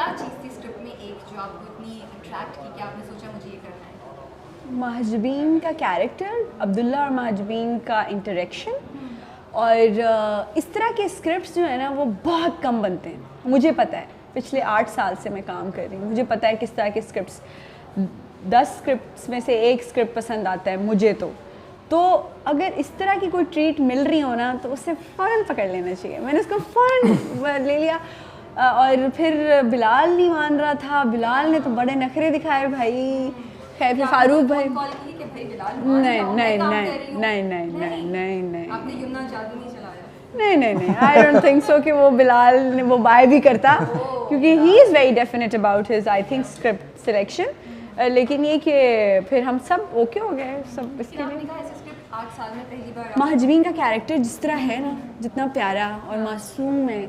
क्या चीज़ थी स्क्रिप्ट में एक जो आपको इतनी अट्रैक्ट की कि आपने सोचा मुझे ये करना है? महजबीन का कैरेक्टर, अब्दुल्ला और महजबीन का इंटरेक्शन, और इस तरह के स्क्रिप्ट्स जो है ना वो बहुत कम बनते हैं। मुझे पता है, पिछले 8 साल से मैं काम कर रही हूँ, मुझे पता है किस तरह के स्क्रिप्ट्स, 10 स्क्रिप्ट्स में से एक स्क्रिप्ट पसंद आता है मुझे। तो अगर इस तरह की कोई ट्रीट मिल रही हो ना तो उसे फ़ौरन पकड़ लेना चाहिए। मैंने उसको फ़ौरन ले लिया। और फिर बिलाल नहीं मान रहा था, बिलाल ने तो बड़े नखरे दिखाए भाई। खैर फिर फारूक भाई, कॉल की कि भाई बिलाल मान नहीं जाओ, नहीं मैं काम नहीं कर रही हूँ। नहीं नहीं नहीं नहीं नहीं आपने यमुना जादू नहीं चलाया? नहीं नहीं नहीं, आई डोंट थिंक सो कि वो बिलाल ने वो बाय भी करता, क्योंकि he is very definite about his I think script selection. लेकिन ये कि फिर हम सब ओके हो गए सब इसके आपने लिए। कहा ऐसे स्क्रिप्ट 8 साल में पहली बार महजबीन का कैरेक्टर जिस तरह है ना, जितना प्यारा और मासूम है,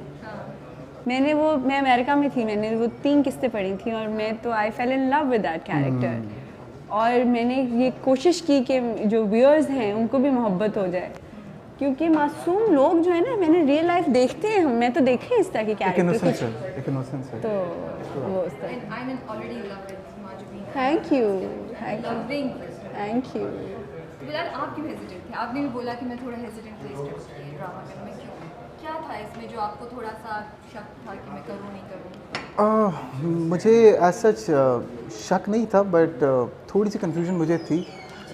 मैं अमेरिका में थी, मैंने वो 3 किस्तें पढ़ी थी और मैं तो I fell in love with that character. और मैंने ये कोशिश की कि जो व्यूअर्स हैं उनको भी मोहब्बत हो जाए, क्योंकि मासूम लोग जो है ना, मैंने रियल लाइफ देखते हैं, मैं तो देखे इस तरह के कैरेक्टर, एक इनोसेंस है। तो वो उस तरह। And I am already in love with Mahjabeen. Thank you thank you loving. Thank you. तो बिलाल आप क्यों हेजिटेंट थे? आपने भी बोला कि मैं थोड़ा हेजिटेंट थी स्क्रिप्ट के ड्रामा करने में, क्यों? क्या था इसमें जो आपको थोड़ा सा शक था कि मैं करूँ नहीं करूँ? मुझे एज सच शक नहीं था, बट थोड़ी सी कंफ्यूजन मुझे थी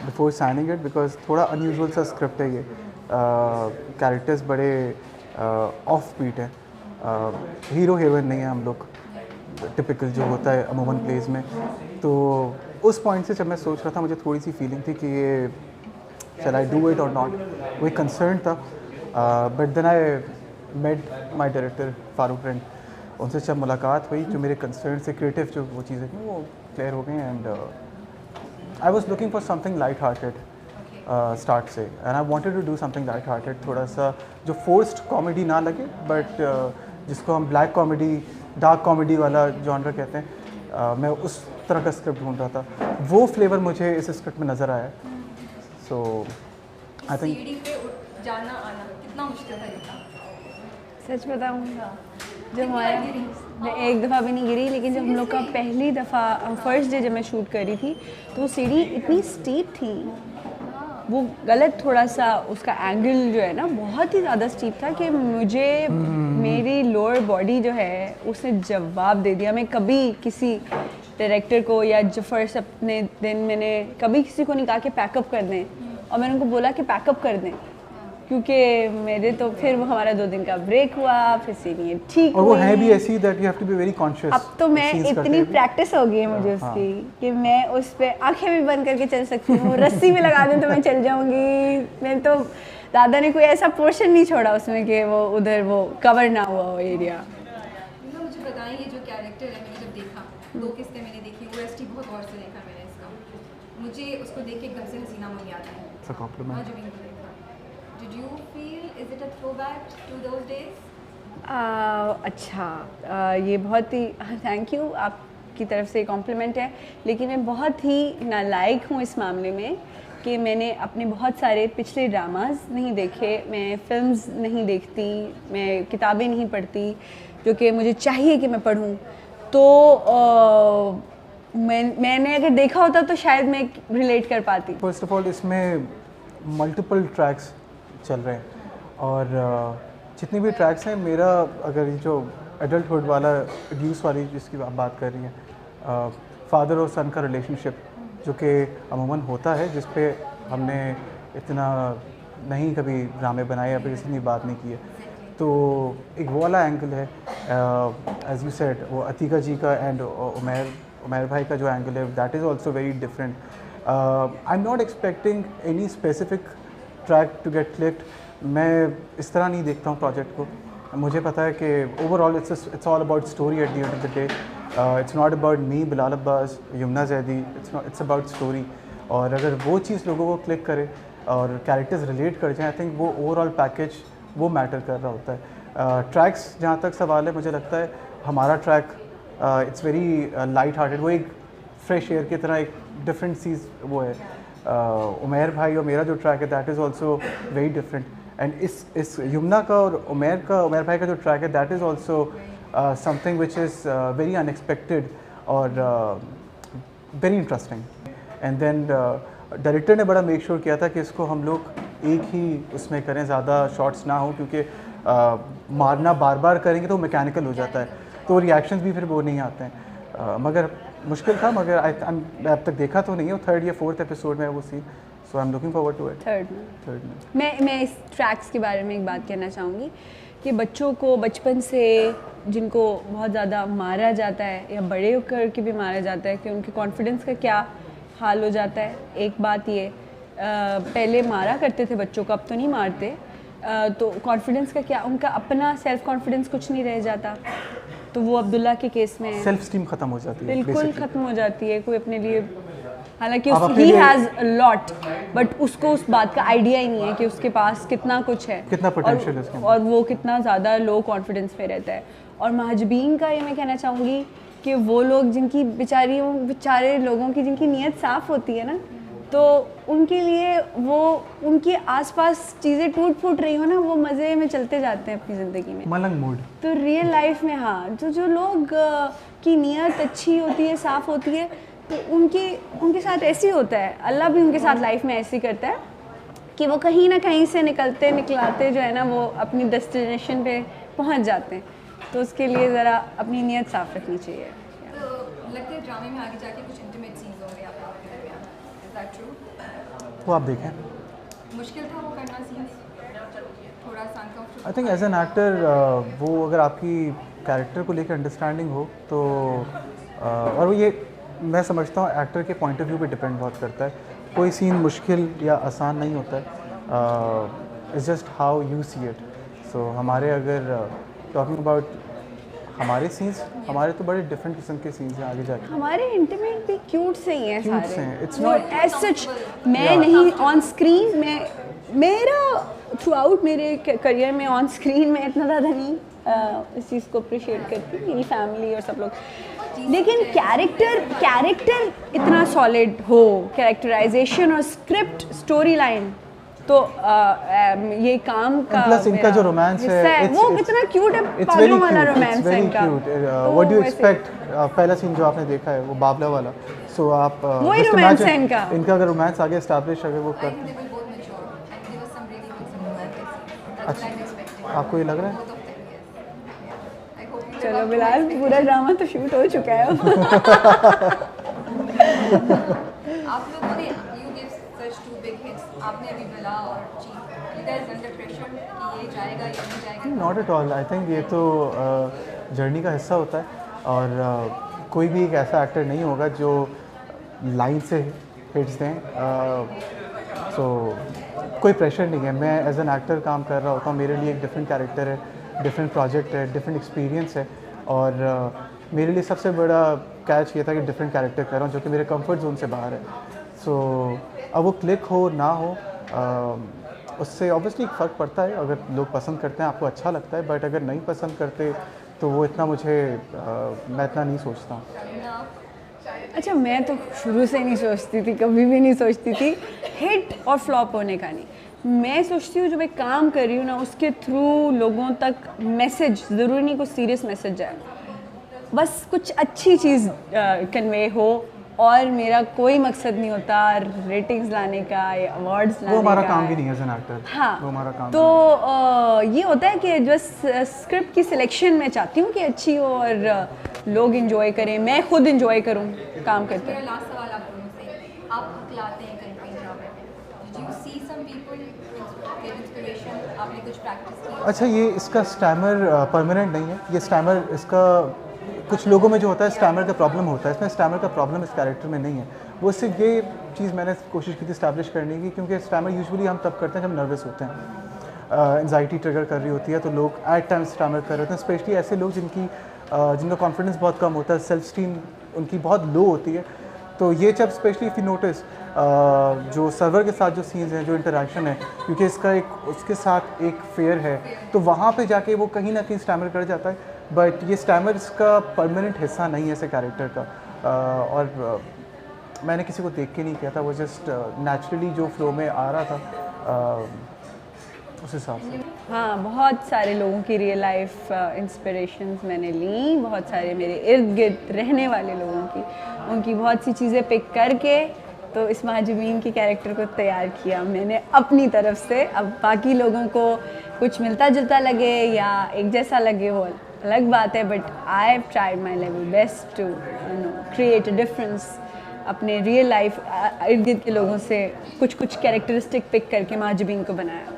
बिफोर साइनिंग इट, बिकॉज थोड़ा अनयूजुअल सा स्क्रिप्ट है ये। कैरेक्टर्स बड़े ऑफ बीट है, हीरो हीरोइन नहीं है हम लोग, टिपिकल जो होता है अमूमन प्लेस में। तो उस पॉइंट से जब मैं सोच रहा था, मुझे थोड़ी सी फीलिंग थी कि ये शैल आई डू इट और नॉट, वो एक कंसर्न था। But then I met my director Farooq Rind, उनसे जब मुलाकात हुई, जो मेरे कंसर्न से क्रिएटिव जो वो चीज़ें थी वो क्लियर हो गई। And I was looking for something light hearted start से, and I wanted to do something light hearted, थोड़ा सा जो फोर्स्ड कॉमेडी ना लगे, बट जिसको हम ब्लैक कॉमेडी, डार्क कॉमेडी वाला जॉनर कहते हैं, मैं उस तरह का स्क्रिप्ट ढूंढ रहा था। वो फ्लेवर मुझे इस स्क्रिप्ट में नज़र आया। सो आई थिंक सीढ़ी पे जाना आना कितना मुश्किल था इतना? सच बताऊँ, जब हमारा, मैं एक दफ़ा भी नहीं गिरी, लेकिन जब हम लोग का पहली दफ़ा फर्स्ट डे जब मैं शूट करी थी, तो वो सीढ़ी इतनी स्टीप थी, वो गलत थोड़ा सा उसका एंगल जो है ना बहुत ही ज़्यादा स्टीप था कि मुझे मेरी लोअर बॉडी जो है उसने जवाब दे दिया। मैं कभी किसी डायरेक्टर को या जो फर्स्ट अपने दिन मैंने कभी किसी को नहीं कहा कि पैकअप कर दें, और मैंने उनको बोला कि पैकअप कर दें, क्योंकि मेरे तो फिर वो हमारा 2 दिन का ब्रेक हुआ, फिर सीनियर ठीक और वो हुई। है भी ऐसी that you have to be very conscious. अब तो मैं इतनी प्रैक्टिस हो गई है मुझे उसकी कि मैं उस पर आंखें भी बंद करके चल सकती हूँ, रस्सी भी लगा दूँ तो मैं चल जाऊँगी। मैं तो दादा ने कोई ऐसा पोर्शन नहीं छोड़ा उसमें कि वो उधर वो कवर ना हुआ हो एरिया। मुझे बताएं, ये जो कैरेक्टर है, मैंने जब देखा 2 किस्तें मैंने देखी, OST बहुत गौर से देखा मैंने इसका, मुझे उसको देख के एकदम से हसीना मुझे याद आया। It's a compliment. माजबीन को देखा, did you feel is it a throwback to those days? अच्छा, ये बहुत ही थैंक यू, आपकी तरफ से कॉम्प्लीमेंट है, लेकिन मैं बहुत ही नालायक हूँ इस मामले में कि मैंने अपने बहुत सारे पिछले ड्रामास नहीं देखे, मैं फिल्म्स नहीं देखती, मैं किताबें नहीं पढ़ती जो कि मुझे चाहिए कि मैं पढूं। तो मैंने अगर देखा होता तो शायद मैं रिलेट कर पाती। फर्स्ट ऑफ ऑल इसमें मल्टीपल ट्रैक्स चल रहे हैं, और जितनी भी ट्रैक्स हैं, मेरा अगर ये जो एडल्टहुड वाला अब्यूज़ वाली जिसकी आप बात कर रही हैं, फादर और सन का रिलेशनशिप जो कि अमूमन होता है, जिस पे हमने इतना नहीं कभी ड्रामे बनाए या फिर इतनी बात नहीं की है, तो एक वो वाला एंगल है। एज यू सेड, वो अतीका जी का एंड उमैर भाई का जो एंगल है, that is also very different. I am not expecting any specific track to get clicked. मैं इस तरह नहीं देखता हूँ प्रोजेक्ट को। मुझे पता है कि overall it's all about story at the end of the day. It's not about me, Bilal Abbas, Yamuna Zaidi, it's about story. और अगर वो चीज़ लोगों को क्लिक करे और कैरेक्टर्स रिलेट कर जाए, आई थिंक वो ओवरऑल पैकेज वो मैटर कर रहा होता है। ट्रैक्स जहाँ तक सवाल है, मुझे लगता है हमारा track it's very light hearted, वो एक फ्रेश एयर की तरह एक डिफरेंट चीज़ वो है। उमैर भाई और मेरा जो ट्रैक है, that is also very different. And इस यमुना का और उमैर भाई का जो ट्रैक है, that is also something which is very unexpected और very interesting. And then director ने बड़ा मेक श्योर किया था कि इसको हम लोग एक ही उसमें करें, ज़्यादा शॉट्स ना हो, क्योंकि मारना बार बार करेंगे तो मैकेनिकल हो जाता है, तो रिएक्शंस भी फिर वो नहीं आते हैं। मगर मुश्किल था, मगर मैं अब तक देखा तो नहीं है, 3rd या 4th एपिसोड में वो scene, so I am looking forward to it. Third में मैं इस ट्रैक्स के बारे में एक बात कहना चाहूँगी कि बच्चों को बचपन से जिनको बहुत ज़्यादा मारा जाता है या बड़े होकर के भी मारा जाता है कि उनके कॉन्फिडेंस का क्या हाल हो जाता है। एक बात ये, पहले मारा करते थे बच्चों को, अब तो नहीं मारते, तो कॉन्फिडेंस का क्या, उनका अपना सेल्फ कॉन्फिडेंस कुछ नहीं रह जाता। तो वो अब्दुल्ला के केस में सेल्फ स्टीम ख़त्म हो जाती है, बिल्कुल ख़त्म हो जाती है। कोई अपने लिए, हालांकि he has a lot, but उसको उस बात का आइडिया ही नहीं है कि उसके पास कितना कुछ है, कितना पोटेंशियल है उसके और वो कितना ज़्यादा लो कॉन्फिडेंस में रहता है। और महजबीन का ये मैं कहना चाहूँगी कि वो लोग जिनकी बेचारे लोगों की जिनकी नीयत साफ़ होती है ना, तो उनके लिए वो उनके आसपास चीज़ें टूट फूट रही हो ना, वो मज़े में चलते जाते हैं अपनी ज़िंदगी में, मलंग मूड। तो रियल लाइफ में हाँ, जो लोग की नीयत अच्छी होती है, साफ़ होती है, तो उनके साथ ऐसे ही होता है। अल्लाह भी उनके साथ लाइफ में ऐसे ही करता है कि वो कहीं ना कहीं से निकलाते जो है ना, वो अपनी डेस्टिनेशन पे पहुंच जाते हैं। तो उसके लिए ज़रा अपनी नीयत साफ़ रखनी चाहिए। तो लगता है ड्रामे में आगे जाके कुछ इंटीमेट सीन्स होंगे आप लोगों के दरमियान, इज दैट ट्रू? वो आप देखें। मुश्किल था वो करना सीन्स, थोड़ा सा uncomfortable? I think as an actor वो अगर आपकी कैरेक्टर को लेकर अंडरस्टैंडिंग हो तो और वो ये मैं समझता हूँ एक्टर के पॉइंट ऑफ व्यू पे डिपेंड बहुत करता है। कोई सीन मुश्किल या आसान नहीं होता है, it's just how you see it. So हमारे अगर टॉकिंग अबाउट हमारे सीन्स, हमारे तो बड़े डिफरेंट किस्म के सीन्स हैं आगे जाके। हमारे इंटीमेट भी क्यूट से ही हैं Cute सारे, से हैं, it's वो not- एज सच मैं नहीं ऑन स्क्रीन में, मेरा थ्रू आउट मेरे करियर में ऑन स्क्रीन में इतना ज़्यादा नहीं इस चीज़ को अप्रिशिएट करती मेरी फैमिली और सब लोग, लेकिन कैरेक्टर इतना सॉलिड हो, कैरेक्टराइजेशन और स्क्रिप्ट स्टोरी लाइन, तो ये काम का प्लस इनका जो रोमांस है वो इतना क्यूट है, इट्स वेरी पागलों वाला क्यूट, रोमांस इट्स है वेरी इनका। क्यूट। तो व्हाट डू यू वैसे- एक्सपेक्ट? पहला सीन जो आपने देखा है वो बाबला वाला, सो आप वही just romance imagine है इनका। अगर रोमांस आगे एस्टैब्लिश अगर वो I कर, think they were both mature and there was some really good some romantic scenes. That's what I'm expecting. आपको ये लग रहा है? Both of them, yes. I hope you live चलो up to बिलाल, my पूरा ड्रामा तो shoot हो चुका है। आप लोगों ने you gave such two big hits. आपने अभी मिला और चीज, you guys under pressure कि ये जाएगा या नहीं जाएगा? Not at all. I think ये तो जर्नी का हिस्सा होता है, और कोई भी एक ऐसा एक्टर नहीं होगा जो लाइन से हिट्स दें। सो कोई प्रेशर नहीं है। मैं एज एन एक्टर काम कर रहा होता हूँ, मेरे लिए एक डिफरेंट कैरेक्टर है, डिफरेंट प्रोजेक्ट है, डिफरेंट एक्सपीरियंस है, और मेरे लिए सबसे बड़ा कैच ये था कि डिफरेंट कैरेक्टर कर रहा हूँ जो कि मेरे कंफर्ट जोन से बाहर है। सो अब वो क्लिक हो ना हो, उससे ऑब्वियसली एक फ़र्क पड़ता है। अगर लोग पसंद करते हैं, आपको अच्छा लगता है, बट अगर नहीं पसंद करते तो वो इतना मैं इतना नहीं सोचता हूँ। अच्छा, मैं तो शुरू से नहीं सोचती थी, कभी भी नहीं सोचती थी हिट और फ्लॉप होने का नहीं। मैं सोचती हूँ जो मैं काम कर रही हूँ ना, उसके थ्रू लोगों तक मैसेज, ज़रूरी नहीं कुछ सीरियस मैसेज जाए, बस कुछ अच्छी चीज़ कन्वे हो, और मेरा कोई मकसद नहीं होता रेटिंग्स लाने का या अवार्ड्स लाने का। वो हमारा काम भी नहीं है एज एन एक्टर। हाँ, वो हमारा काम तो ये होता है कि बस स्क्रिप्ट की सिलेक्शन मैं चाहती हूँ कि अच्छी हो और लोग इन्जॉय करें, मैं खुद इन्जॉय करूँ काम करते मेरा लास्ट सवाल आप दोनों से, आप हकलाते हैं कहीं कहीं ड्रामे में, do you see some people get inspiration? आपने कुछ प्रैक्टिस की? अच्छा, ये इसका स्टैमर परमानेंट नहीं है। ये स्टैमर इसका कुछ लोगों में जो होता है स्टैमर का प्रॉब्लम होता है, इसमें स्टैमर का प्रॉब्लम इस कैरेक्टर में नहीं है। वो सिर्फ ये चीज़ मैंने कोशिश की थी इस्टेब्लिश करने की, क्योंकि स्टैमर यूजुअली हम तब करते हैं जब नर्वस होते हैं, एंजाइटी ट्रिगर कर रही होती है, तो लोग एट टाइम स्टैमर कर रहे होते हैं। स्पेशली ऐसे लोग जिनका कॉन्फिडेंस बहुत कम होता है, सेल्फ स्टीम उनकी बहुत लो होती है। तो ये जब स्पेशली इफ़ यू नोटिस जो सर्वर के साथ जो सीन्स हैं, जो इंटरेक्शन है, क्योंकि इसका उसके साथ एक फेयर है, तो वहाँ पे जाके वो कहीं ना कहीं स्टैमर कर जाता है। बट ये स्टैमर इसका परमानेंट हिस्सा नहीं है ऐसे कैरेक्टर का। और मैंने किसी को देख के नहीं किया था, वो जस्ट नेचुरली जो फ्लो में आ रहा था उस हिसाब से। हाँ, बहुत सारे लोगों की रियल लाइफ इंस्पिरेशंस मैंने ली, बहुत सारे मेरे इर्द गिर्द रहने वाले लोगों की, उनकी बहुत सी चीज़ें पिक करके तो इस महाजबीन की कैरेक्टर को तैयार किया मैंने अपनी तरफ से। अब बाकी लोगों को कुछ मिलता जुलता लगे या एक जैसा लगे वो अलग बात है, but I have tried my level best to create a difference. अपने रियल लाइफ इर्द गिर्द के लोगों से कुछ कैरेक्टरिस्टिक पिक करके महाजबीन को बनाया।